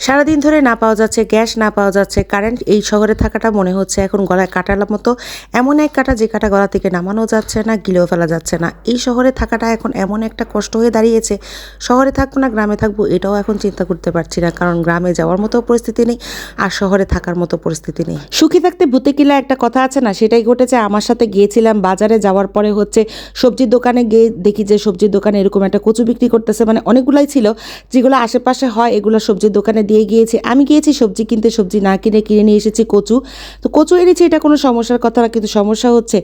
সারাদিন ধরে না পাওয়া যাচ্ছে গ্যাস, না পাওয়া যাচ্ছে কারেন্ট। এই শহরে থাকাটা মনে হচ্ছে এখন গলায় কাটার মতো। এমন এক কাটা যে কাটা গলা থেকে নামানো যাচ্ছে না, গিলেও ফেলা যাচ্ছে না। এই শহরে থাকাটা এখন এমন একটা কষ্ট হয়ে দাঁড়িয়েছে। শহরে থাকবো না গ্রামে থাকবো এটাও এখন চিন্তা করতে পারছি না, কারণ গ্রামে যাওয়ার মতো পরিস্থিতি নেই আর শহরে থাকার মতো পরিস্থিতি নেই। সুখী থাকতে ভূতে কিলা একটা কথা আছে না, সেটাই ঘটেছে আমার সাথে। গিয়েছিলাম বাজারে, যাওয়ার পরে সবজির দোকানে গিয়ে দেখি যে সবজির দোকানে এরকম একটা কচু বিক্রি করতেছে, মানে অনেকগুলাই ছিল যেগুলো আশেপাশে হয়, এগুলো সবজির দোকানে দিয়ে গিয়েছি। আমি গিয়েছি সবজি কিনতে, সবজি না কিনে নিয়ে এসেছি কচু। তো কচু এনেছি, এটা কোনো সমস্যার কথা না, কিন্তু সমস্যা হচ্ছে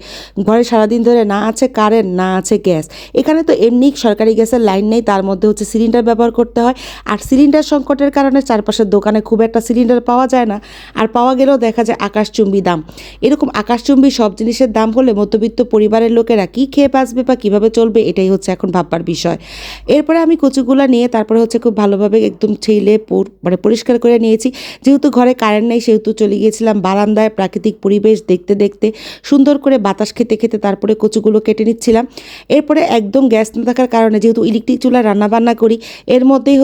ঘরে সারাদিন ধরে না আছে কারেন্ট, না আছে গ্যাস। এখানে তো এমনি সরকারি গ্যাসের লাইন নেই, তার মধ্যে সিলিন্ডার ব্যবহার করতে হয়। আর সিলিন্ডার সংকটের কারণে চারপাশের দোকানে খুব একটা সিলিন্ডার পাওয়া যায় না, আর পাওয়া গেলেও দেখা যায় আকাশচুম্বী দাম। এরকম আকাশচুম্বী সব জিনিসের দাম হলে মধ্যবিত্ত পরিবারের লোকেরা কী খেয়ে বাঁচবে বা কীভাবে চলবে, এটাই এখন ভাববার বিষয়। এরপরে আমি কচুগুলো নিয়ে তারপরে খুব ভালোভাবে একদম ছেলে মানে পরিষ্কার করে নিয়েছি। যেহেতু ঘরে কারেন্ট নেই সেহেতু চলে গিয়েছিলাম বারান্দায়, প্রাকৃতিক পরিবেশ দেখতে দেখতে, সুন্দর করে বাতাস খেতে খেতে তারপরে কচুগুলো কেটে নিচ্ছিলাম। এরপরে একদম গ্যাস না থাকার কারণে, যেহেতু ইলেকট্রিক চুলা রান্নাবান্না করি, এর মধ্যেই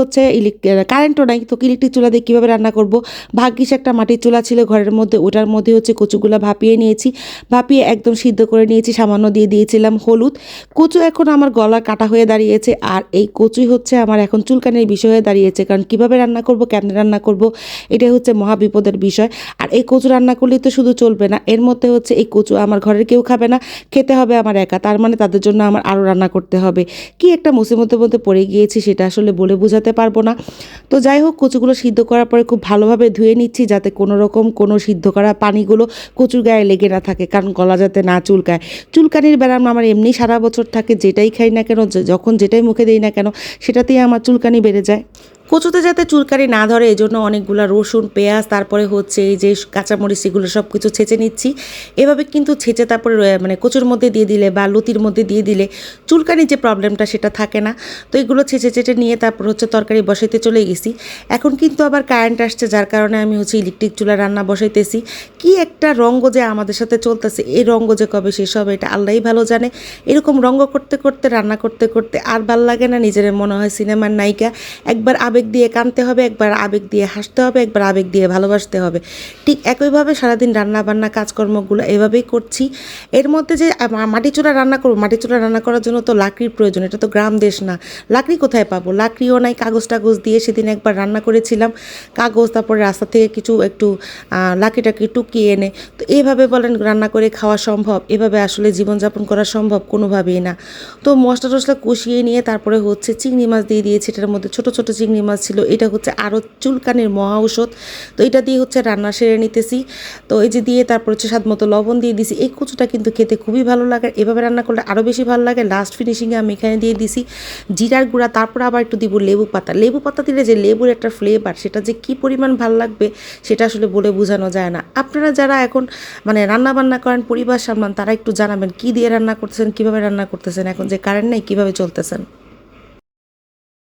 কারেন্টও নাই, তো ইলেকট্রিক চুলা দিয়ে কীভাবে রান্না করব। ভাগ্যিস একটা মাটির চুলা ছিল ঘরের মধ্যে, ওটার মধ্যে কচুগুলো ভাপিয়ে নিয়েছি। ভাপিয়ে একদম সিদ্ধ করে নিয়েছি, সামান্য দিয়ে দিয়েছিলাম হলুদ। কচু এখন আমার গলা কাটা হয়ে দাঁড়িয়েছে, আর এই কচুই আমার এখন চুলকানির বিষয় হয়ে দাঁড়িয়েছে, কারণ কীভাবে রান্না করব, কেমনে রান্না করব, এটাই মহা বিপদের বিষয়। আর এই কচু রান্না করলেই তো শুধু চলবে না, এর মধ্যে এই কচু আমার ঘরের কেউ খাবে না, খেতে হবে আমার একা, তার মানে তাদের জন্য আমার আরও রান্না করতে হবে। কি একটা মুসিবতের মধ্যে পড়ে গিয়েছি সেটা আসলে বলে বোঝাতে পারবো না। তো যাই হোক, কচুগুলো সিদ্ধ করার পরে খুব ভালোভাবে ধুয়ে নিচ্ছি, যাতে কোনো সিদ্ধ করা পানিগুলো কচুর গায়ে লেগে না থাকে, কারণ গলা যাতে না চুলকায়। চুলকানির ব্যারাম আমার এমনি সারা বছর থাকে, যেটাই খাই না কেন, যখন যেটাই মুখে দিই না কেন, সেটাতেই আমার চুলকানি বেড়ে যায়। কচুতে যাতে চুলকানি না ধরে এই জন্য অনেকগুলো রসুন, পেঁয়াজ, তারপরে এই যে কাঁচামরিচ, এগুলো সব কিছু ছেঁচে নিচ্ছি। এভাবে কিন্তু ছেঁচে তারপরে মানে কচুর মধ্যে দিয়ে দিলে বা লতির মধ্যে দিয়ে দিলে চুলকানির যে প্রবলেমটা সেটা থাকে না। তো এগুলো ছেঁচে নিয়ে তারপর তরকারি বসাইতে চলে গেছি। এখন কিন্তু আবার কারেন্ট আসছে, যার কারণে আমি ইলেকট্রিক চুলা রান্না বসাইতেছি। কি একটা রঙ্গ যে আমাদের সাথে চলতেছে, এই রঙ্গ যে কবে শেষ হবে এটা আল্লাহই ভালো জানে। এরকম রঙ্গ করতে করতে, রান্না করতে করতে আর ভাল লাগে না, নিজের মনে হয় সিনেমার নায়িকা। একবার আবেগ দিয়ে কাঁদতে হবে, একবার আবেগ দিয়ে হাসতে হবে, একবার আবেগ দিয়ে ভালোবাসতে হবে। ঠিক একইভাবে সারাদিন রান্নাবান্না কাজকর্মগুলো এভাবেই করছি। এর মধ্যে যে মাটি চুলা রান্না করবো, মাটি চুলা রান্না করার জন্য তো লাকড়ির প্রয়োজন, এটা তো গ্রাম দেশ না, লাকড়ি কোথায় পাবো? লাকড়িও নাই, কাগজ টাগজ দিয়ে সেদিন একবার রান্না করেছিলাম, কাগজ, তারপরে রাস্তা থেকে একটু লাকড়িটাকে টুকিয়ে এনে। তো এইভাবে বলেন রান্না করে খাওয়া সম্ভব? এভাবে আসলে জীবনযাপন করা সম্ভব? কোনোভাবেই না। তো মশলা টশলা কষিয়ে নিয়ে তারপরে চিংড়ি মাছ দিয়ে দিয়েছি, এটার মধ্যে ছোট ছোট চিংড়ি মাছ ছিল। এটা আরও চুলকানির মহা ঔষধ। তো এটা দিয়ে রান্না সেরে নিতেছি। তো এই যে দিয়ে তারপর স্বাদ মতো লবণ দিয়ে দিছি। এই কচুটা কিন্তু খেতে খুবই ভালো লাগে, এভাবে রান্না করলে আরও বেশি ভালো লাগে। লাস্ট ফিনিশিংয়ে আমি এখানে দিয়ে দিছি জিরার গুঁড়া, তারপর আবার একটু দিব লেবু পাতা। লেবু পাতা দিলে যে লেবুর একটা ফ্লেভার, সেটা যে কী পরিমাণ ভালো লাগবে সেটা আসলে বলে বোঝানো যায় না। আপনারা যারা এখন মানে রান্না বান্না করেন, পরিবার সামলান, তারা একটু জানাবেন কী দিয়ে রান্না করতেছেন, কীভাবে রান্না করতেছেন, এখন যে কারেন্ট নেই কীভাবে চলতেছেন।